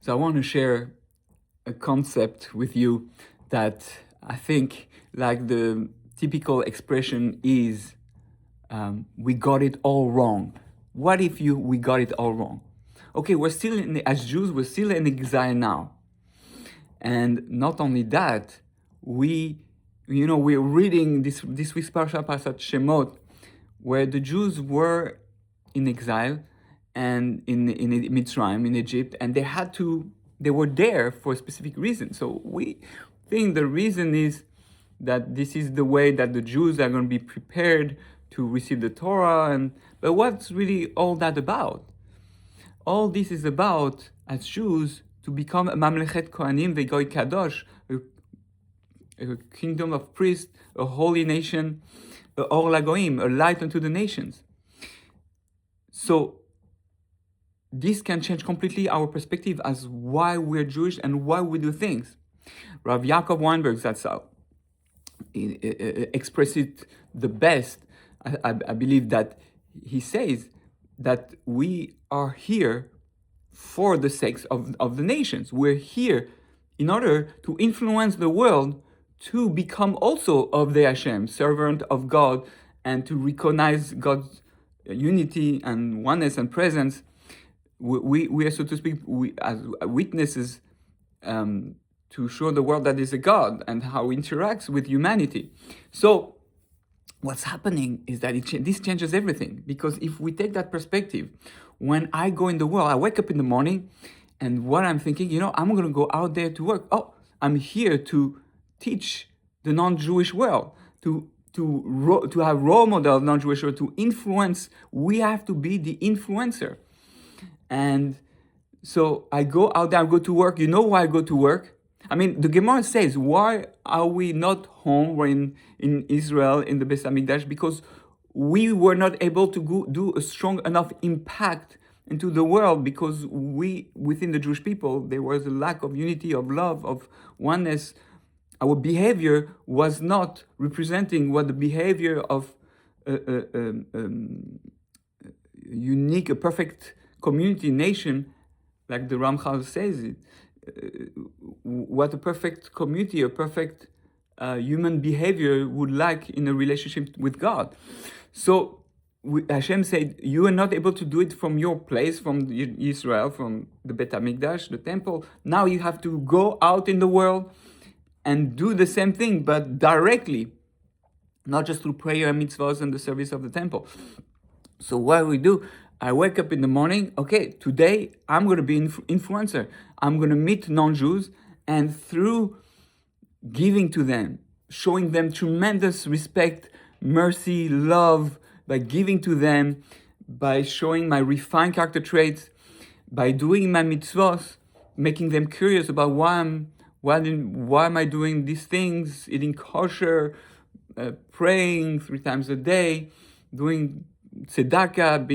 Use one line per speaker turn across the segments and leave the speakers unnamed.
So I want to share a concept with you that I think, like the typical expression is, we got it all wrong. What if we got it all wrong? Okay, as Jews, we're still in exile now. And not only that, we're reading this week's Parashat Shemot, where the Jews were in exile and in Mitzrayim, in Egypt, and they were there for a specific reason. So we think the reason is that this is the way that the Jews are going to be prepared to receive the Torah. But what's really all that about? All this is about, as Jews, to become a Mamlechet Kohanim Vegoy Kadosh, a kingdom of priests, a holy nation, a Or Lagoim, a light unto the nations. So this can change completely our perspective as why we're Jewish and why we do things. Rav Yaakov Weinberg, that's how he expressed it the best. I believe that he says that we are here for the sake of the nations. We're here in order to influence the world to become also of the Hashem, servant of God, and to recognize God's unity and oneness and presence. We are, so to speak, as witnesses to show the world that is a God and how he interacts with humanity. So what's happening is that this changes everything, because if we take that perspective, when I go in the world, I wake up in the morning, and what I'm thinking, I'm going to go out there to work. Oh, I'm here to teach the non-Jewish world, to have role model of non-Jewish world, to influence. We have to be the influencer. And so I go out there, I go to work. You know why I go to work? I mean, the Gemara says, why are we not home? We're in Israel, in the Beis Hamikdash, because we were not able to do a strong enough impact into the world, because within the Jewish people, there was a lack of unity, of love, of oneness. Our behavior was not representing what the behavior of a unique, a perfect community, nation, like the Ramchal says it, what a perfect community, a perfect human behavior would like in a relationship with God. So Hashem said, you are not able to do it from your place, from Israel, from the Bet HaMikdash, the temple. Now you have to go out in the world and do the same thing, but directly, not just through prayer and mitzvahs and the service of the temple. So what we do, I wake up in the morning, okay, today I'm going to be influencer. I'm going to meet non-Jews, and through giving to them, showing them tremendous respect, mercy, love, by giving to them, by showing my refined character traits, by doing my mitzvahs, making them curious about why am I doing these things, eating kosher, praying 3 times a day, doing tzedakah,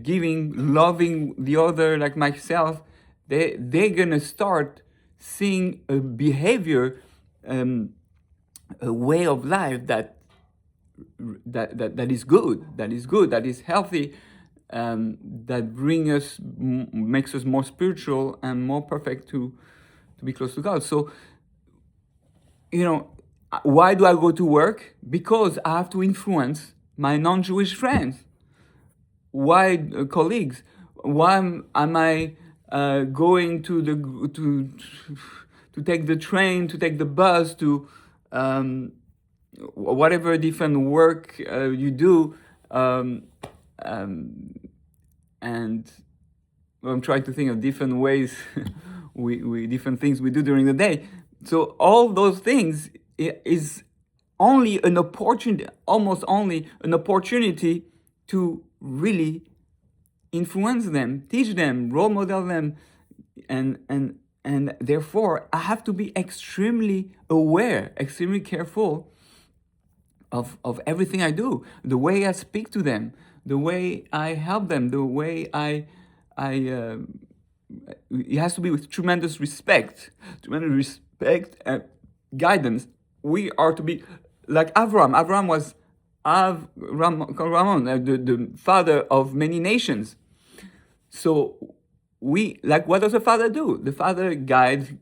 giving, loving the other like myself. They're gonna start seeing a behavior, a way of life that is good, that is healthy, that makes us more spiritual and more perfect to be close to God. So, why do I go to work? Because I have to influence my non-Jewish friends. Why colleagues? Why am I going to take the train, to take the bus, to whatever different work you do, and I'm trying to think of different ways, we different things we do during the day. So all those things is only an opportunity, almost only an opportunity to really influence them, teach them, role model them, and therefore I have to be extremely aware, extremely careful of everything I do, the way I speak to them, the way I help them, the way it has to be with tremendous respect and guidance. We are to be like Avram. Avram was Ramon, the father of many nations. So like, what does a father do? The father guides,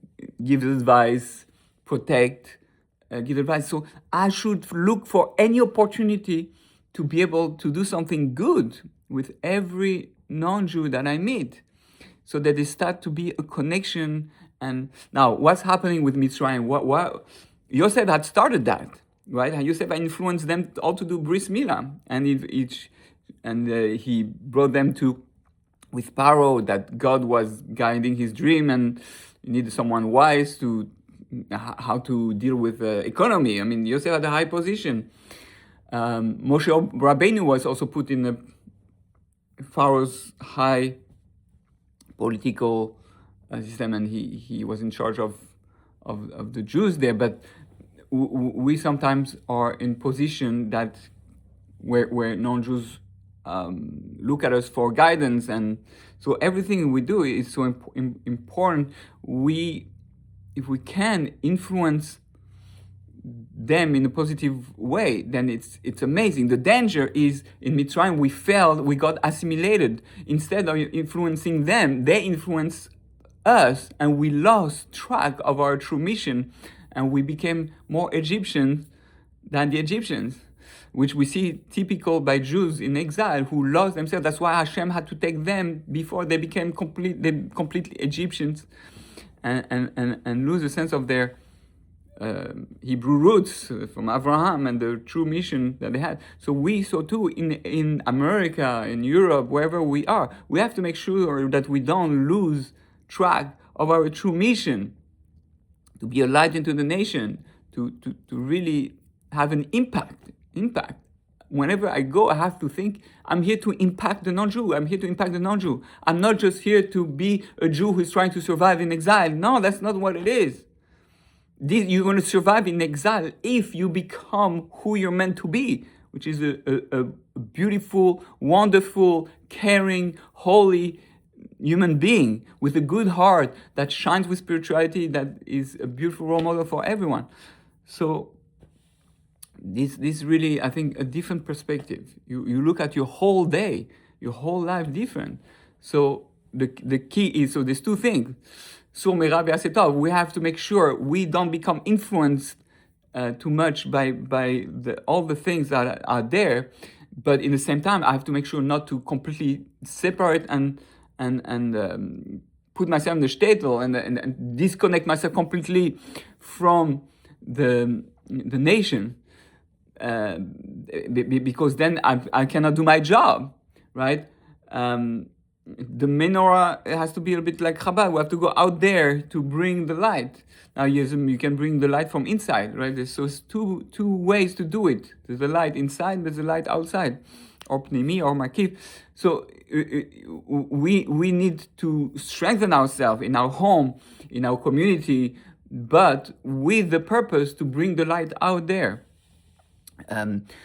gives advice, protect, give advice. So I should look for any opportunity to be able to do something good with every non-Jew that I meet, so that there start to be a connection. And now, what's happening with Mitzrayim? What Yosef had started that, right? And Yosef influenced them all to do bris milah, and he brought them to with Paro, that God was guiding his dream, and he needed someone wise to how to deal with economy. I mean, Yosef had a high position. Moshe Rabbeinu was also put in Pharaoh's high political system, and he was in charge of the Jews there. But we sometimes are in position that where non-Jews look at us for guidance, and so everything we do is so important. If we can influence them in a positive way, then it's amazing. The danger is in Mitzrayim we failed, we got assimilated. Instead of influencing them, they influenced us, and we lost track of our true mission, and we became more Egyptians than the Egyptians, which we see typical by Jews in exile who lost themselves. That's why Hashem had to take them before they became completely Egyptians, and lose a sense of their Hebrew roots from Abraham and the true mission that they had. So too in America, in Europe, wherever we are, we have to make sure that we don't lose track of our true mission, to be a light into the nation, to really have an impact. Whenever I go, I have to think, I'm here to impact the non-Jew. I'm here to impact the non-Jew. I'm not just here to be a Jew who's trying to survive in exile. No, that's not what it is. You're going to survive in exile if you become who you're meant to be, which is a beautiful, wonderful, caring, holy human being with a good heart that shines with spirituality, that is a beautiful role model for everyone. So this really, I think, a different perspective. You look at your whole day, your whole life different. So the key is, so there's two things. So we have to make sure we don't become influenced too much by all the things that are there, but in the same time I have to make sure not to completely separate and put myself in the shtetl and disconnect myself completely from the nation, because then I cannot do my job, right? The menorah has to be a bit like Chabad. We have to go out there to bring the light. Now, you can bring the light from inside, right? So it's two ways to do it. There's the light inside, there's the light outside, or pnimi or makif. So we need to strengthen ourselves in our home, in our community, but with the purpose to bring the light out there.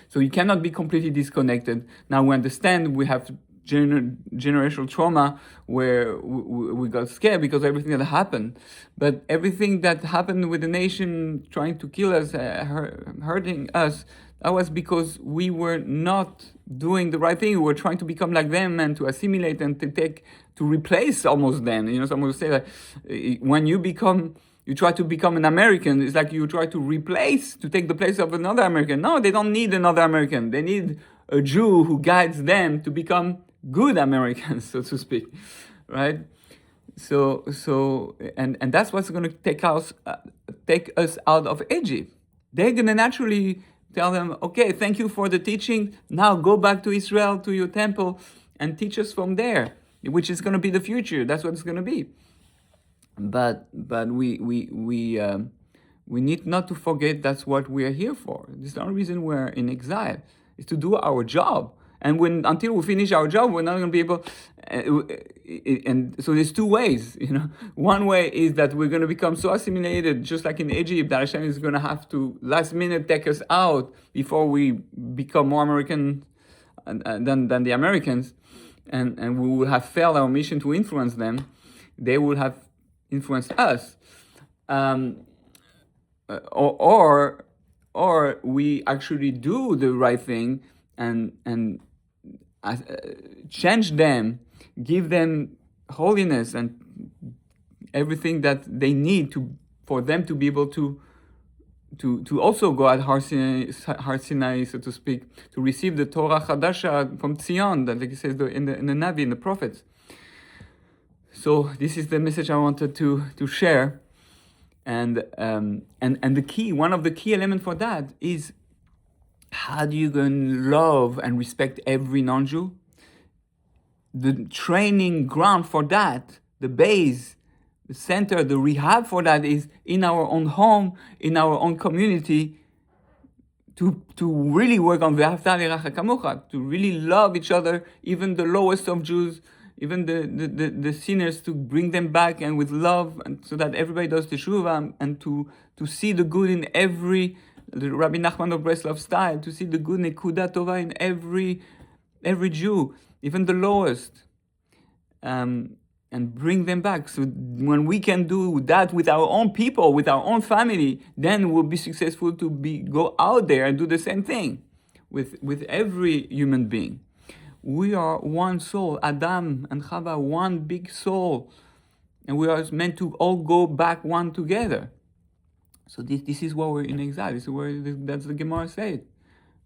So you cannot be completely disconnected. Now we understand we have generational trauma where we got scared because of everything that happened. But everything that happened with the nation trying to kill us, hurting us, that was because we were not doing the right thing. We were trying to become like them and to assimilate and to replace almost them. Someone would say that when you try to become an American, it's like you try to take the place of another American. No, they don't need another American. They need a Jew who guides them to become good Americans, so to speak, right? So and that's what's going to take us out of Egypt. They're going to naturally tell them, okay, thank you for the teaching. Now go back to Israel, to your temple, and teach us from there, which is going to be the future. That's what it's going to be. But we need not to forget that's what we are here for. This is the only reason we're in exile, is to do our job. And until we finish our job, we're not going to be able. And so there's two ways. One way is that we're going to become so assimilated, just like in Egypt, that Hashem is going to have to last minute take us out before we become more American than the Americans, and we will have failed our mission to influence them. They will have influenced us, or we actually do the right thing and change them, give them holiness and everything that they need for them to be able to also go at Har Sinai, so to speak, to receive the Torah Chadasha from Zion, that like it says in the Navi, in the prophets. So this is the message I wanted to share, and the key, one of the key elements for that is, how do you go and love and respect every non-Jew? The training ground for that, the base, the center, the rehab for that is in our own home, in our own community, to really work on Ve'ahavta L'Reacha Kamocha, to really love each other, even the lowest of Jews, even the sinners, to bring them back and with love, and so that everybody does teshuvah, and to see the good in every, the Rabbi Nachman of Breslov style, to see the good nekuda tova in every Jew, even the lowest, and bring them back. So when we can do that with our own people, with our own family, then we'll be successful to go out there and do the same thing with every human being. We are one soul, Adam and Chava, one big soul, and we are meant to all go back one together. So this is why we're in exile. This is where that's the Gemara said.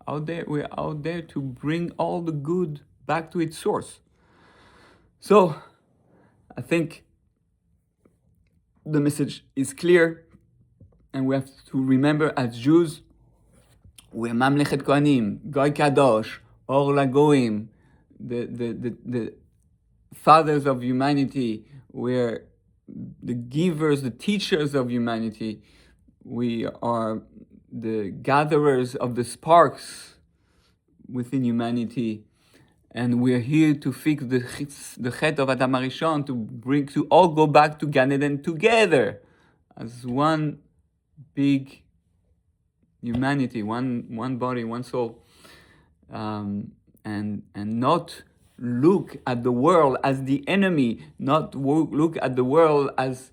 We're out there to bring all the good back to its source. So I think the message is clear, and we have to remember, as Jews, we're Mamlechet Kohanim, Goy Kadosh, Or Lagoim, the fathers of humanity. We're the givers, the teachers of humanity. We are the gatherers of the sparks within humanity, and we're here to fix the chet of Adam Harishon, to all go back to Gan Eden together as one big humanity, one body, one soul, and not look at the world as the enemy, not look at the world as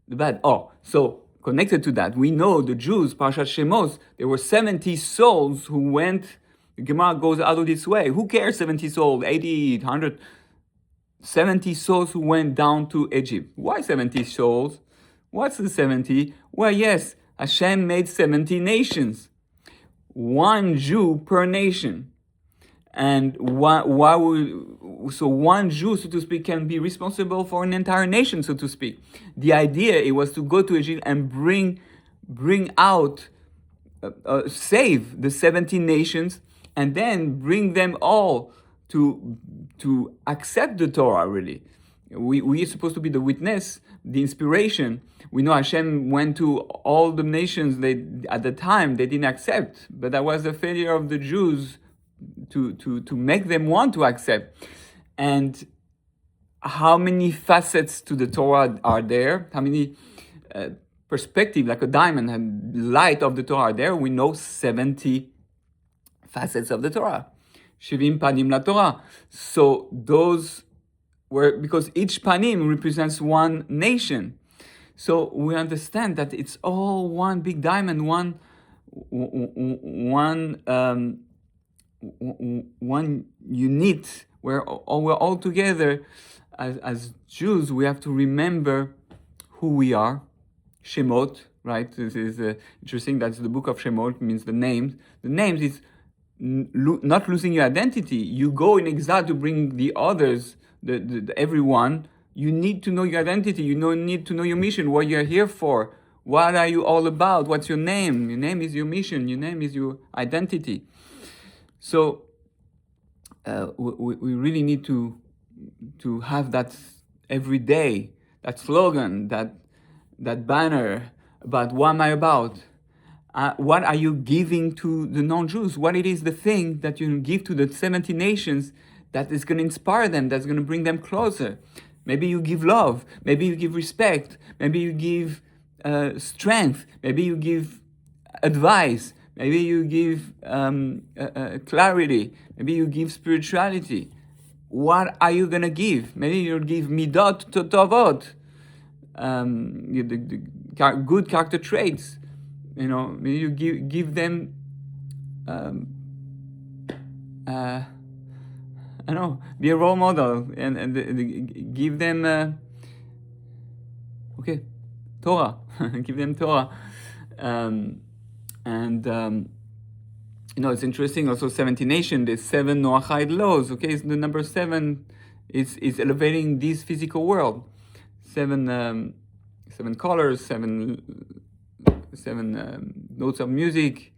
the bad. So connected to that, we know the Jews, Parashat Shemos, there were 70 souls who went. The Gemara goes out of this way. Who cares, 70 souls, 80, 100? 70 souls who went down to Egypt. Why 70 souls? What's the 70? Well, yes, Hashem made 70 nations. One Jew per nation. And so one Jew, so to speak, can be responsible for an entire nation, so to speak. The idea, it was to go to Egypt and bring out, save the 17 nations, and then bring them all to accept the Torah, really. We are supposed to be the witness, the inspiration. We know Hashem went to all the nations, at the time they didn't accept, but that was the failure of the Jews to make them want to accept. And how many facets to the Torah are there? How many perspective, like a diamond, and light of the Torah are there? We know 70 facets of the Torah. Shivim panim la Torah. So those were, because each panim represents one nation. So we understand that it's all one big diamond, one unit, where we're all together. As Jews, we have to remember who we are. Shemot, right? This is interesting. That's the book of Shemot, means the names. The names is not losing your identity. You go in exile to bring the others, the everyone. You need to know your identity. You need to know your mission, what you're here for. What are you all about? What's your name? Your name is your mission. Your name is your identity. So we really need to have that every day, that slogan, that banner about what am I about? What are you giving to the non-Jews? What it is the thing that you give to the 70 nations that is going to inspire them, that's going to bring them closer? Maybe you give love. Maybe you give respect. Maybe you give strength. Maybe you give advice. Maybe you give clarity. Maybe you give spirituality. What are you going to give? Maybe you'll give midot tovot, the good character traits. Maybe you give them I know, be a role model and give them, okay, Torah, give them Torah. And it's interesting also 70 nations, there's 7 Noahide laws, okay? So the number 7 is elevating this physical world. 7 colors, 7 notes of music,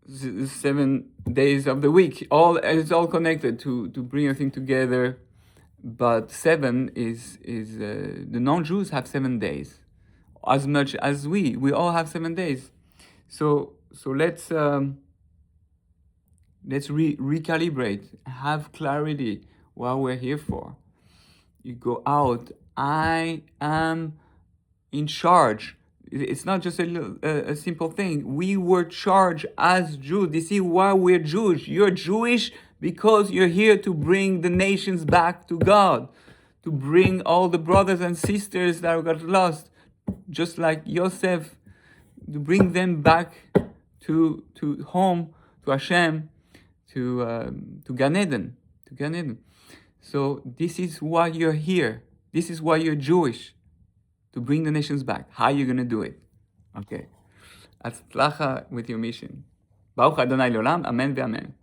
7 days of the week. It's all connected to bring everything together. But 7 is the non-Jews have 7 days, as much as we all have 7 days. So let's recalibrate, have clarity what we're here for. You go out. I am in charge. It's not just a simple thing. We were charged as Jews. This is why we're Jewish. You're Jewish because you're here to bring the nations back to God, to bring all the brothers and sisters that got lost, just like Yosef, to bring them back to home, to Hashem, to Gan Eden, So this is why you're here. This is why you're Jewish, to bring the nations back. How are you going to do it? Okay. Atzlacha with your mission. Baruch Adonai Leolam. Amen ve'amen.